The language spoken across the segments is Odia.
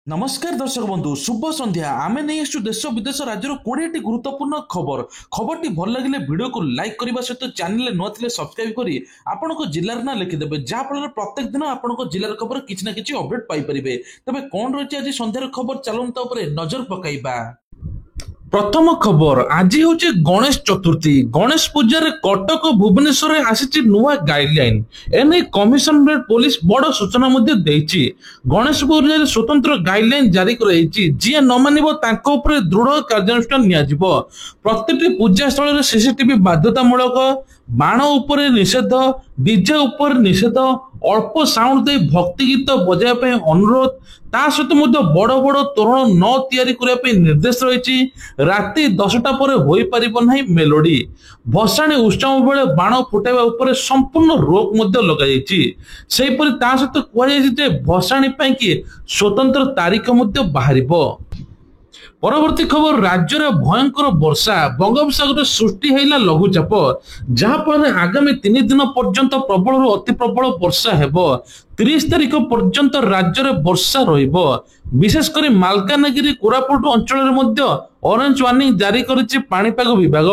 नमस्कार दर्शक बंधु शुभ संध्या आमे नहीं आसु देश विदेश राज्य 20 गुरुत्वपूर्ण खबर खबर भल लगे वीडियो को लाइक करने सहित चैनल नुले सब्सक्राइब करी आपण जिलार ना लिखिदेवे जहाँफल प्रत्येक दिन आपण जिलार खबर किसी ना कि अपडेट पाइपर तेज कौन रही आज सन्धार खबर चलता नजर पकाइबा। प्रथम खबर आज हूँ गणेश चतुर्थी गणेश पूजा कटक भुवनेश्वर आसी नुआ गाइडलाइन एने कमिशनरेट पुलिस बड़ सूचना गणेश पूजा स्वतंत्र गाइडलाइन जारी कर जी न मानिब दृढ़ कार्यानुष्ठान प्रत्येक पूजा स्थल सीसीटीवी बाध्यतामूलक बाण उपर निषेध डीजे उपर निषेध अल्प साउंड दे भक्ति गीत बजाय अनुरोध ता सहित बड़ बड़ तोरण न तैयारी करने निर्देश रही राति 10टा पर हो पार मेलोडी भसाणी उत्सव बेले बाण फुटाइबा उपर संपूर्ण रोक लगाई ता सहित कहुई भसाणी कि स्वतंत्र तारीख बाहर। परवर्ती खबर राज्य में भयंकर वर्षा बंगोपसागर सृष्टि है लघुचाप जहाँफल आगामी 3 दिन पर्यंत प्रबल अति प्रबल वर्षा हेब 30 तारीख पर्यंत राज्य में वर्षा विशेषकर मालकानगिरी कोरापुट अंचल ऑरेंज वार्निंग जारी करिछि पाणीपाग विभाग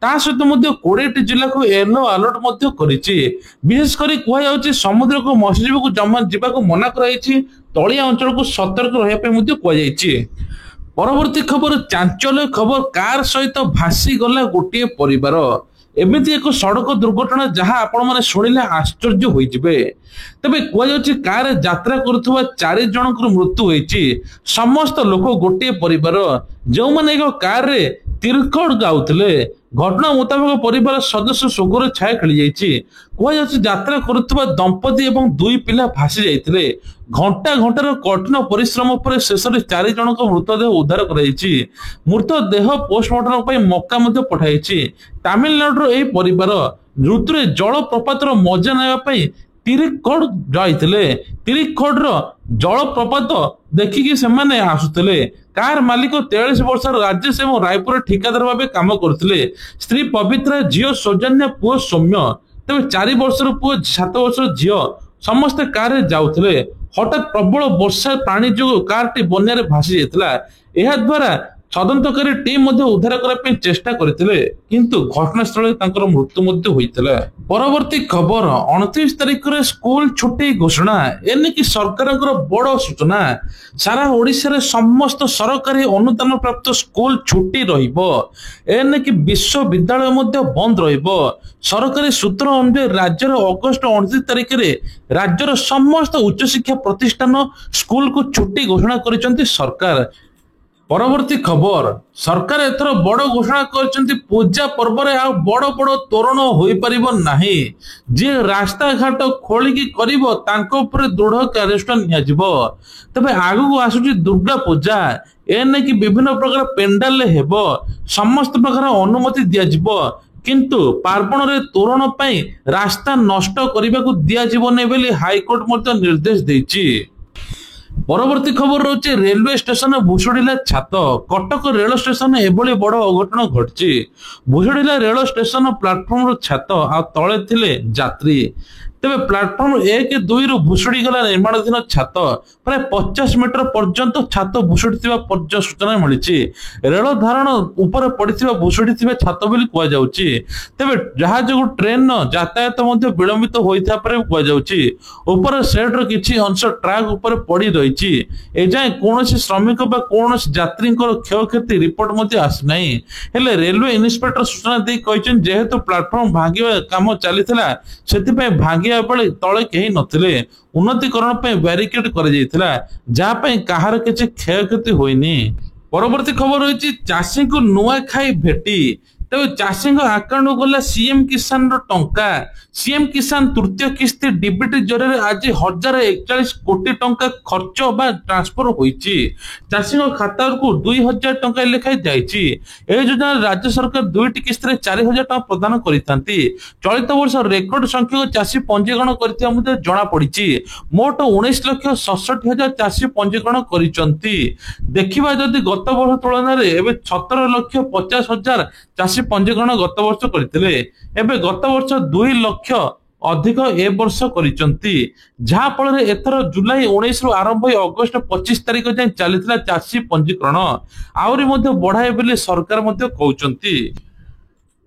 ता सहित 20 जिला को येलो अलर्ट करिछि विशेषकर कहु समुद्र को मत्स्यजीवी को जमा जावाक मना कराइछि तलिया अंचल को सतर्क रहिबा कहु। परवर्ती खबर चांचल्य खबर कार सहित भासी गला गोटे परिवार एमती एक सड़क दुर्घटना जहां आपण माने शुणिले आश्चर्य होइजिबे तबे कहु कार यात्रा करुवा 4 जनक मृत्यु होइछि समस्त लोक गोटे परिवार जो माने एक कार रे तिरखड़ गाउथिले घटना मुताबिक परिवार सदस्य शोकर छाया खेली जाइछि कहु यात्रा करुवा दंपति एवं 2 पिला भासी जाइथिले घंटा घंटार कठिन परिश्रम पर शेष 4 जनक मृतदेह उद्धार कराइछि मृतदेह पोस्टमार्टम मक्का पठाइछि तमिलनाडु एही परिवार ऋतुरे जल प्रपातर मजा नापी तिरिखड़ जाइथिले तिरिखड़ जलप्रपात देखिकी से आसुथिले कार मालिक 43 वर्ष राजेश एवं रायपुर ठिकादार भाव काम करते स्त्री पवित्रा झील सौजन्य पुओ सौम्य तेज 4 वर्षर पुओ 7 वर्षर झील समस्ते कार जाऊे हठात प्रबल वर्षा पानी जो कार बन्या भासी जाता द्वारा तदंतकारी टीम उद्धार करने चेष्टा करते किंतु घटनास्थल मृत्यु होता। परवर्ती खबर 29 तारिख में स्कूल छुट्टी घोषणा एनिकी सरकार बड़ सूचना सारा ओडिशा रे समस्त सरकारी अनुदान प्राप्त स्कूल छुट्टी रनिकी विश्वविद्यालय बंद सरकारी सूत्र अनुसार राज्यर अगस्ट 29 तारिख में राज्यर समस्त उच्च शिक्षा प्रतिष्ठान स्कूल को छुट्टी घोषणा कर सरकार। परवर्ती खबर सरकार एथर बड़ घोषणा कर पूजा पर्व आ बड़ बड़ तोरण हो पारिबो नाही जे रास्ता घाट खोलिकी करिवो तांको ऊपर दृढ़ कार्यानुष्ठान नियाजिवो तबे आगु आसुची दुर्गा पूजा एने कि विभिन्न प्रकार पेंडाल हेबो समस्त प्रकार अनुमति दियाजिवो किंतु पार्वण रे तोरण पई रास्ता नष्ट करने को दियाजिवो नै बेली हाईकोर्ट मध्य निर्देश देछि। परवर्ती खबर रही रेलवे स्टेशन भुशुड़ा छात कटक रेल स्टेशन एभली बड़ अघटन घटी भुशुड़ा रेल स्टेशन प्लाटफर्म छात आ तले थिले यात्री तेरे प्लाटफर्म 1-2 रु भुशुड़ी गला निर्माणाधीन छात प्राय 50 मीटर पर्यंत छात भुशुड़ी सूचना मिली रेल धारण उपर पड़ी भुशुड़ी छात बोली कहुच्छी तेरे जहाँ जो ट्रेन यातायात विलंबित होता उपर सेड किसी अंश ट्रैक उपर पड़ी रही एजाए कौन श्रमिक कौन यात्री क्षयक्षति रिपोर्ट आसना हेले रेलवे इन्स्पेक्टर सूचना दी जेहेतु प्लाटफर्म भांगा काम चलता से भांगे बेले तले कहीं नथिले उन्नतीकरण बैरिकेड कर कहार किसी क्षयक्षति होइनी। परवर्ती खबर रही चाषी को नुआ खाई भेटी तेज चाषी आकाउंट गला सीएम किसान टंका सीएम किसान तृतीय किस्ती डीबीटी जरिए आज 1041 कोटी टंका खर्च बा ट्रांसफर होईची चाषी खाता को 2000 टंका लेखाई जाइची योजना राज्य सरकार 2टी किस्ती 4000 टंका प्रदान करितांती चलित वर्ष रेकर्ड संख्यक चाषी पंजीकरण करथिया मुझे जना पड़िची मोट 19,67,000 चाषी पंजीकरण करिसंती देखिबा जदि गत वर्ष तुलना रे एबे 17,50,000 चाषी पंजीकरण गत वर्ष करथिले एबे गत वर्ष 2,00,000 ଅଧିକ ଏ ବର୍ଷ କରିଛନ୍ତି। ଯାହା ଫଳରେ ଏଥର ଜୁଲାଇ 19 ରୁ ଆରମ୍ଭ ହୋଇ ଅଗଷ୍ଟ 25 ତାରିଖ ଯାଏଁ ଚାଲିଥିଲା ଚାଷୀ ପଞ୍ଜୀକରଣ ଆହୁରି ମଧ୍ୟ ବଢାଏ ବୋଲି ସରକାର ମଧ୍ୟ କହୁଛନ୍ତି।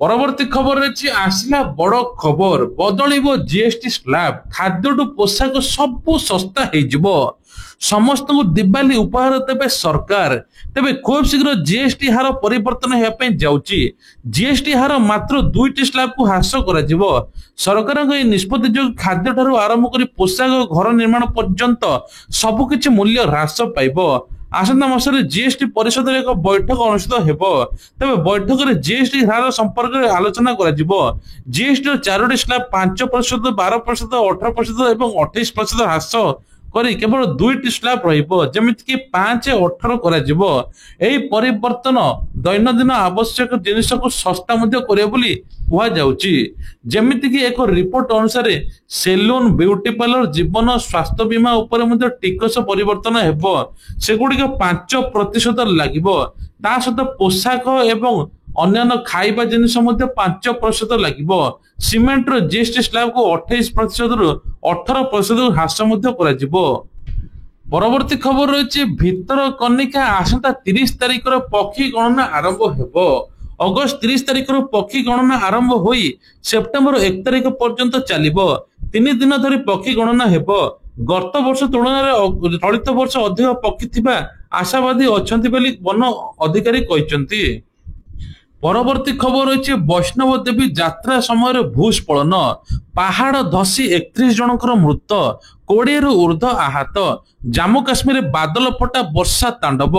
ପରବର୍ତ୍ତୀ ଖବର ଅଛି ଆସିଲା ବଡ ଖବର ବଦଳିବ ଜିଏସଟି ସ୍ଲାବ ଖାଦ୍ୟଠୁ ପୋଷାକ ସବୁ ଶସ୍ତା ହେଇଯିବ ସମସ୍ତଙ୍କୁ ଦିବାଲି ଉପହାର ଦେବେ ସରକାର। ତେବେ ଖୁବ୍ ଶୀଘ୍ର ଜିଏସଟି ହାର ପରିବର୍ତ୍ତନ ହେବା ପାଇଁ ଯାଉଛି। ଜିଏସଟି ହାର ମାତ୍ର 2ଟି ସ୍ଲାବକୁ ହ୍ରାସ କରାଯିବ। ସରକାରଙ୍କ ଏହି ନିଷ୍ପତ୍ତି ଯୋଗୁଁ ଖାଦ୍ୟ ଠାରୁ ଆରମ୍ଭ କରି ପୋଷାକ ଘର ନିର୍ମାଣ ପର୍ଯ୍ୟନ୍ତ ସବୁକିଛି ମୂଲ୍ୟ ହ୍ରାସ ପାଇବ। ଆସନ୍ତା ମାସରେ ଜିଏସଟି ପରିଷଦରେ ଏକ ବୈଠକ ଅନୁଷ୍ଠିତ ହେବ। ତେବେ ବୈଠକରେ ଜିଏସଟି ହାର ସମ୍ପର୍କରେ ଆଲୋଚନା କରାଯିବ। ଜିଏସଟିର 4ଟି ସ୍ଲାବ 5%, 12%, 18% ଏବଂ 28% ହ୍ରାସ କରି କେବଳ 2ଟି ସ୍ଲାବ ରହିବ ଯେମିତିକି 5, 18 କରାଯିବ। ଏହି ପରିବର୍ତ୍ତନ ଦୈନନ୍ଦିନ ଆବଶ୍ୟକ ଜିନିଷକୁ ଶସ୍ତା ମଧ୍ୟ କରିବ ବୋଲି କୁହାଯାଉଛି। ଯେମିତିକି ଏକ ରିପୋର୍ଟ ଅନୁସାରେ ସେଲୁନ, ବିୟୁଟି ପାର୍ଲର, ଜୀବନ ସ୍ୱାସ୍ଥ୍ୟ ବୀମା ଉପରେ ମଧ୍ୟ ଟିକସ ପରିବର୍ତ୍ତନ ହେବ। ସେଗୁଡିକ 5% ଲାଗିବ। ତା ସହିତ ପୋଷାକ ଏବଂ ଅନ୍ୟାନ୍ୟ ଖାଇବା ଜିନିଷ ମଧ୍ୟ 5% ଲାଗିବ। ସିମେଣ୍ଟର ଜିଏସଟି ସ୍ଲାବକୁ 28% ରୁ 18% ହ୍ରାସ ମଧ୍ୟ କରାଯିବ। ପରବର୍ତ୍ତୀ ଖବର ରହିଛି ଭିତରକନିକା ଆସନ୍ତା 30 ତାରିଖର ପକ୍ଷୀ ଗଣନା ଆରମ୍ଭ ହେବ। ଅଗଷ୍ଟ 30 ତାରିଖରୁ ପକ୍ଷୀ ଗଣନା ଆରମ୍ଭ ହୋଇ ସେପ୍ଟେମ୍ବର 1 ତାରିଖ ପର୍ଯ୍ୟନ୍ତ ଚାଲିବ। 3 ଦିନ ଧରି ପକ୍ଷୀ ଗଣନା ହେବ। ଗତ ବର୍ଷ ତୁଳନାରେ ଚଳିତ ବର୍ଷ ଅଧିକ ପକ୍ଷୀ ଥିବା ଆଶାବାଦୀ ଅଛନ୍ତି ବୋଲି ବନ ଅଧିକାରୀ କହିଛନ୍ତି। ପରବର୍ତ୍ତୀ ଖବର ରହିଛି ବୈଷ୍ଣବ ଦେବୀ ଯାତ୍ରା ସମୟରେ ଭୂସ୍ଖଳନ ପାହାଡ ଧସି 31 ଜଣଙ୍କର ମୃତ 20ରୁ ଉର୍ଦ୍ଧ୍ବ ଆହତ। ଜାମ୍ମୁ କାଶ୍ମୀରରେ ବାଦଲ ଫଟା ବର୍ଷା ତାଣ୍ଡବ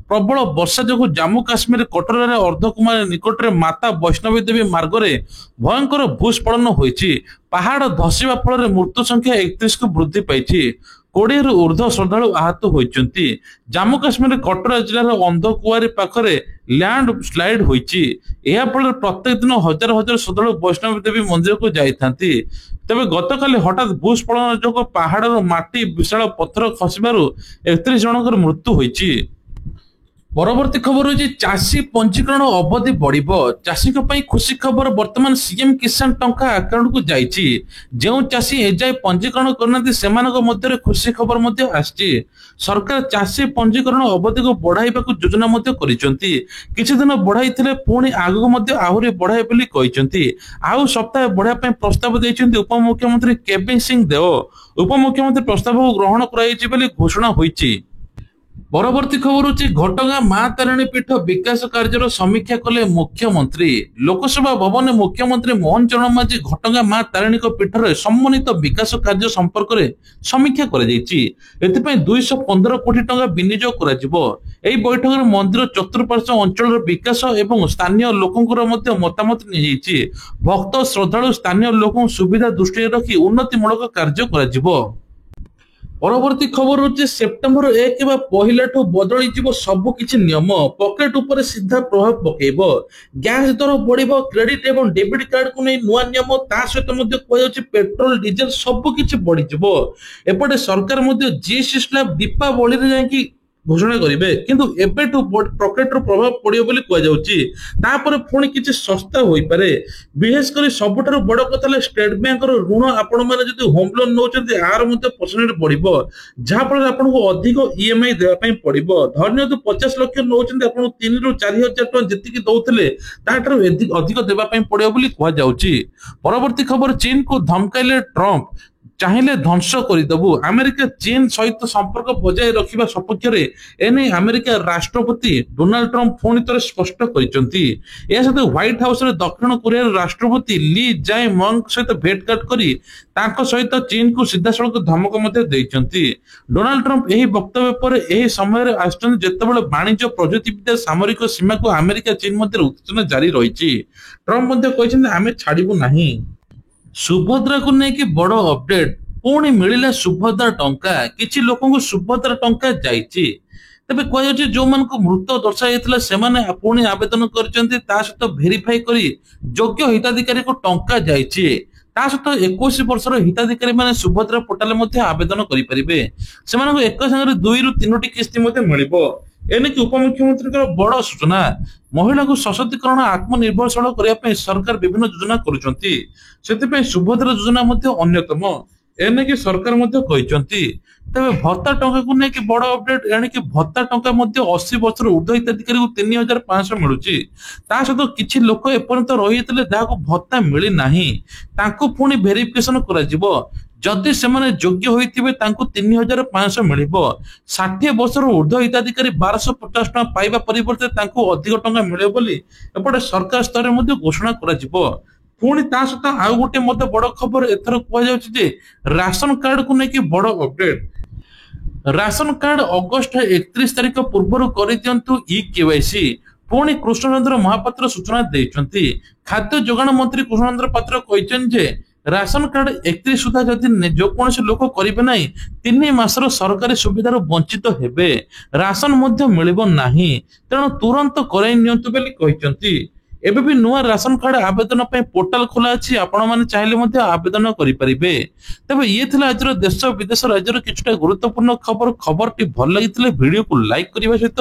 ପ୍ରବଳ ବର୍ଷା ଯୋଗୁଁ ଜାମ୍ମୁ କାଶ୍ମୀର କଟରାରେ ଅର୍ଦ୍ଧକୁମାରୀ ନିକଟରେ ମାତା ବୈଷ୍ଣବୀ ଦେବୀ ମାର୍ଗରେ ଭୟଙ୍କର ଭୂସ୍ଖଳନ ହୋଇଛି। ପାହାଡ ଧସିବା ଫଳରେ ମୃତ୍ୟୁ ସଂଖ୍ୟା 31କୁ ବୃଦ୍ଧି ପାଇଛି। 20ରୁ ଉର୍ଦ୍ଧ୍ବ ଶ୍ରଦ୍ଧାଳୁ ଆହତ ହୋଇଛନ୍ତି। ଜାମ୍ମୁ କାଶ୍ମୀର କଟରା ଜିଲ୍ଲାର ଅନ୍ଧକୁଆରୀ ପାଖରେ ଲ୍ୟାଣ୍ଡ ସ୍ଲାଇଡ୍ ହୋଇଛି। ଏହା ଫଳରେ ପ୍ରତ୍ୟେକ ଦିନ ହଜାର ହଜାର ଶ୍ରଦ୍ଧାଳୁ ବୈଷ୍ଣବୀ ଦେବୀ ମନ୍ଦିରକୁ ଯାଇଥାନ୍ତି। ତେବେ ଗତକାଲି ହଠାତ୍ ଭୂସ୍ଖଳନ ଯୋଗୁଁ ପାହାଡରୁ ମାଟି ବିଶାଳ ପଥର ଖସିବାରୁ 31 ଜଣଙ୍କର ମୃତ୍ୟୁ ହୋଇଛି। ପରବର୍ତ୍ତୀ ଖବର ହେଉଛି ଚାଷୀ ପଞ୍ଜୀକରଣ ଅବଧି ବଢିବ ଚାଷୀଙ୍କ ପାଇଁ ଖୁସି ଖବର ବର୍ତ୍ତମାନ ସିଏମ କିଷାନ ଟଙ୍କା ଆକାଉଣ୍ଟକୁ ଯାଇଛି। ଯେଉଁ ଚାଷୀ ଏଯାଏ ପଞ୍ଜୀକରଣ କରିନାହାନ୍ତି ସେମାନଙ୍କ ମଧ୍ୟରେ ଖୁସି ଖବର ମଧ୍ୟ ଆସିଛି। ସରକାର ଚାଷୀ ପଞ୍ଜୀକରଣ ଅବଧିକୁ ବଢାଇବାକୁ ଯୋଜନା ମଧ୍ୟ କରିଛନ୍ତି। କିଛି ଦିନ ବଢାଇଥିଲେ ପୁଣି ଆଗକୁ ମଧ୍ୟ ଆହୁରି ବଢାଇବେ ବୋଲି କହିଛନ୍ତି। ଆଉ ସପ୍ତାହେ ବଢାଇବା ପାଇଁ ପ୍ରସ୍ତାବ ଦେଇଛନ୍ତି ଉପମୁଖ୍ୟମନ୍ତ୍ରୀ କେବି ସିଂ ଦେଓ। ଉପମୁଖ୍ୟମନ୍ତ୍ରୀ ପ୍ରସ୍ତାବକୁ ଗ୍ରହଣ କରାଯାଇଛି ବୋଲି ଘୋଷଣା ହୋଇଛି। ପରବର୍ତ୍ତୀ ଖବର ହେଉଛି ଘଟଗାଁ ମା ତାରିଣୀ ପୀଠ ବିକାଶ କାର୍ଯ୍ୟର ସମୀକ୍ଷା କଲେ ମୁଖ୍ୟମନ୍ତ୍ରୀ। ଲୋକସଭା ଭବନରେ ମୁଖ୍ୟମନ୍ତ୍ରୀ ମୋହନ ଚରଣ ମାଝୀ ଘଟଗାଁ ମା ତାରିଣୀଙ୍କ ପୀଠରେ ସମନ୍ୱିତ ବିକାଶ କାର୍ଯ୍ୟ ସମ୍ପର୍କରେ ସମୀକ୍ଷା କରାଯାଇଛି। ଏଥିପାଇଁ 215 କୋଟି ଟଙ୍କା ବିନିଯୋଗ କରାଯିବ। ଏହି ବୈଠକରେ ମନ୍ଦିର ଚତୁଃପାର୍ଶ୍ୱ ଅଞ୍ଚଳର ବିକାଶ ଏବଂ ସ୍ଥାନୀୟ ଲୋକଙ୍କର ମଧ୍ୟ ମତାମତ ନିଆଯାଇଛି। ଭକ୍ତ ଶ୍ରଦ୍ଧାଳୁ ସ୍ଥାନୀୟ ଲୋକଙ୍କ ସୁବିଧା ଦୃଷ୍ଟିରେ ରଖି ଉନ୍ନତିମୂଳକ କାର୍ଯ୍ୟ କରାଯିବ। ପରବର୍ତ୍ତୀ ଖବର ହେଉଛି ସେପ୍ଟେମ୍ବର 1 ବା ପହିଲାଠୁ ବଦଳିଯିବ ସବୁ କିଛି ନିୟମ ପକେଟ ଉପରେ ସିଧା ପ୍ରଭାବ ପକେଇବ। ଗ୍ୟାସ ଦର ବଢିବ କ୍ରେଡିଟ ଏବଂ ଡେବିଟ କାର୍ଡକୁ ନେଇ ନୂଆ ନିୟମ ତା ସହିତ ମଧ୍ୟ କୁହାଯାଉଛି ପେଟ୍ରୋଲ ଡିଜେଲ ସବୁ କିଛି ବଢିଯିବ। ଏପଟେ ସରକାର ମଧ୍ୟ ଜିଏସଟି ସ୍ଲାବ ଦୀପାବଳିରେ ଯାଇକି ଘୋଷଣା କରିବେ କିନ୍ତୁ ଏବେଠୁ ପକେଟର ପ୍ରଭାବ ପଡିବ ବୋଲି କୁହାଯାଉଛି। ତାପରେ ପୁଣି କିଛି ଶସ୍ତା ହୋଇପାରେ। ବିଶେଷ କରି ସବୁଠାରୁ ବଡ କଥା ହେଲା ଷ୍ଟେଟ ବ୍ୟାଙ୍କର ଋଣ ଆପଣ ମାନେ ଯଦି ହୋମ ଲୋନ ନେଉଛନ୍ତି ଏହାର ମଧ୍ୟ ପରସେଣ୍ଟ ବଢିବ ଯାହା ଫଳରେ ଆପଣଙ୍କୁ ଅଧିକ ଇଏମଆଇ ଦେବା ପାଇଁ ପଡିବ। ଧରିନିୟନ୍ତୁ 50 ଲକ୍ଷ ନେଉଛନ୍ତି ଆପଣଙ୍କୁ 3 ରୁ 4 ହଜାର ଟଙ୍କା ଯେତିକି ଦଉଥିଲେ ତାଠାରୁ ଅଧିକ ଦେବା ପାଇଁ ପଡିବ ବୋଲି କୁହାଯାଉଛି। ପରବର୍ତ୍ତୀ ଖବର ଚୀନକୁ ଧମକାଇଲେ ଟ୍ରମ୍ପ ଚାହିଁଲେ ଧ୍ୱଂସ କରିଦେବୁ। ଆମେରିକା ଚୀନ ସହିତ ସମ୍ପର୍କ ବଜାୟ ରଖିବା ସପକ୍ଷରେ ଏନେଇ ଆମେରିକା ରାଷ୍ଟ୍ରପତି ଡୋନାଲ୍ଡ ଟ୍ରମ୍ପ ପୁଣି ଥରେ ସ୍ପଷ୍ଟ କରିଛନ୍ତି। ଏହା ସହିତ ହ୍ୱାଇଟ ହାଉସରେ ଦକ୍ଷିଣ କୋରିଆର ରାଷ୍ଟ୍ରପତି ଲି ଜାଏ ମଙ୍ଗଙ୍କ ସହିତ ଭେଟଘାଟ କରି ତାଙ୍କ ସହିତ ଚୀନକୁ ସିଧାସଳଖ ଧମକ ମଧ୍ୟ ଦେଇଛନ୍ତି। ଡୋନାଲ୍ଡ ଟ୍ରମ୍ପ ଏହି ବକ୍ତବ୍ୟ ପରେ ଏହି ସମୟରେ ଆସିଛନ୍ତି ଯେତେବେଳେ ବାଣିଜ୍ୟ ପ୍ରଯୁକ୍ତିବିଦ୍ୟା ସାମରିକ ସୀମାକୁ ଆମେରିକା ଚୀନ ମଧ୍ୟରେ ଉତ୍ତେଜନା ଜାରି ରହିଛି। ଟ୍ରମ୍ପ ମଧ୍ୟ କହିଛନ୍ତି ଆମେ ଛାଡିବୁ ନାହିଁ। ସୁଭଦ୍ରାକୁ ନେଇକି ବଡ ଅପଡେଟ ପୁଣି ମିଳିଲା ସୁଭଦ୍ରା ଟଙ୍କା। କିଛି ଲୋକଙ୍କୁ ସୁଭଦ୍ରା ଟଙ୍କା ଯାଇଛି। ତେବେ କୁହାଯାଉଛି ଯୋଉମାନଙ୍କୁ ମୃତ ଦର୍ଶାଯାଇଥିଲା ସେମାନେ ପୁଣି ଆବେଦନ କରିଛନ୍ତି ତା ସହିତ ଭେରିଫାଇ କରି ଯୋଗ୍ୟ ହିତାଧିକାରୀଙ୍କୁ ଟଙ୍କା ଯାଇଛି। ତା ସହିତ 21 ବର୍ଷର ହିତାଧିକାରୀ ମାନେ ସୁଭଦ୍ରା ପୋର୍ଟାଲ ମଧ୍ୟ ଆବେଦନ କରିପାରିବେ। ସେମାନଙ୍କୁ ଏକ ସାଙ୍ଗରେ 2 ରୁ 3ଟି କିସ୍ତି ମଧ୍ୟ ମିଳିବ। ଏନେକି ଉପମୁଖ୍ୟମନ୍ତ୍ରୀଙ୍କର ବଡ ସୂଚନା। ମହିଳାଙ୍କୁ ସଶକ୍ତିକରଣ ଆତ୍ମନିର୍ଭରଶୀଳ କରିବା ପାଇଁ ସରକାର ବିଭିନ୍ନ ଯୋଜନା କରୁଛନ୍ତି। ସେଥିପାଇଁ ସୁଭଦ୍ରା ଯୋଜନା ମଧ୍ୟ ଅନ୍ୟତମ। ଏନେକି ସରକାର ମଧ୍ୟ କହିଛନ୍ତି। ତେବେ ଭତ୍ତା ଟଙ୍କାକୁ ନେଇକି ବଡ ଅପଡେଟ, ଏଣିକି ଭତ୍ତା ଟଙ୍କା ମଧ୍ୟ 80 ବର୍ଷର ଉର୍ଦ୍ଧ୍ୱ ହିତାଧିକାରୀଙ୍କୁ 3500 ମିଳୁଛି। ତା ସହିତ କିଛି ଲୋକ ଏପର୍ଯ୍ୟନ୍ତ ରହିଥିଲେ ଯାହାକୁ ଭତ୍ତା ମିଳିନାହିଁ, ତାଙ୍କୁ ପୁଣି ଭେରିଫିକେସନ କରାଯିବ। ଯଦି ସେମାନେ ଯୋଗ୍ୟ ହୋଇଥିବେ ତାଙ୍କୁ 3500 ମିଳିବ। 60 ବର୍ଷର ଉର୍ଦ୍ଧ୍ୱ ହିତାଧିକାରୀ 1250 ଟଙ୍କା ପାଇବା ପରିବର୍ତ୍ତେ ତାଙ୍କୁ ଅଧିକ ଟଙ୍କା ମିଳିବ ବୋଲି ଏପଟେ ସରକାର ସ୍ତରରେ ମଧ୍ୟ ଘୋଷଣା କରାଯିବ। ପୁଣି ତା ସହିତ ଆଉ ଗୋଟେ ମଧ୍ୟ ବଡ ଖବର ଏଥର କୁହାଯାଉଛି ଯେ ରାସନ କାର୍ଡକୁ ନେଇକି ବଡ ଅପଡେଟ। ରାସନ କାର୍ଡ ଅଗଷ୍ଟ 31 ତାରିଖ ପୂର୍ବରୁ କରିଦିଅନ୍ତୁ KYC। ପୁଣି କୃଷ୍ଣଚନ୍ଦ୍ର ମହାପାତ୍ର ସୂଚନା ଦେଇଛନ୍ତି। ଖାଦ୍ୟ ଯୋଗାଣ ମନ୍ତ୍ରୀ କୃଷ୍ଣଚନ୍ଦ୍ର ପାତ୍ର କହିଛନ୍ତି ଯେ ରାସନ କାର୍ଡ 31 ସୁଦ୍ଧା ଯଦି ଯେକୌଣସି ଲୋକ କରିବେ ନାହିଁ, 3 ମାସର ସରକାରୀ ସୁବିଧାରୁ ବଞ୍ଚିତ ହେବେ, ରାସନ ମଧ୍ୟ ମିଳିବ ନାହିଁ। ତେଣୁ ତୁରନ୍ତ କରାଇ ନିଅନ୍ତୁ ବୋଲି କହିଛନ୍ତି। ଏବେ ବି ନୂଆ ରାସନ କାର୍ଡ ଆବେଦନ ପାଇଁ ପୋର୍ଟାଲ ଖୋଲା ଅଛି, ଆପଣମାନେ ଚାହିଁଲେ ମଧ୍ୟ ଆବେଦନ କରିପାରିବେ। ତେବେ ଇଏ ଥିଲା ଆଜିର ଦେଶ ବିଦେଶ ରାଜ୍ୟର କିଛିଟା ଗୁରୁତ୍ୱପୂର୍ଣ୍ଣ ଖବର। ଖବରଟି ଭଲ ଲାଗିଥିଲେ ଭିଡିଓକୁ ଲାଇକ୍ କରିବା ସହିତ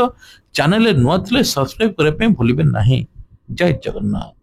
ଚ୍ୟାନେଲରେ ନୂଆ ଥିଲେ ସବସ୍କ୍ରାଇବ କରିବା ପାଇଁ ଭୁଲିବେ ନାହିଁ। ଜୟ ଜଗନ୍ନାଥ।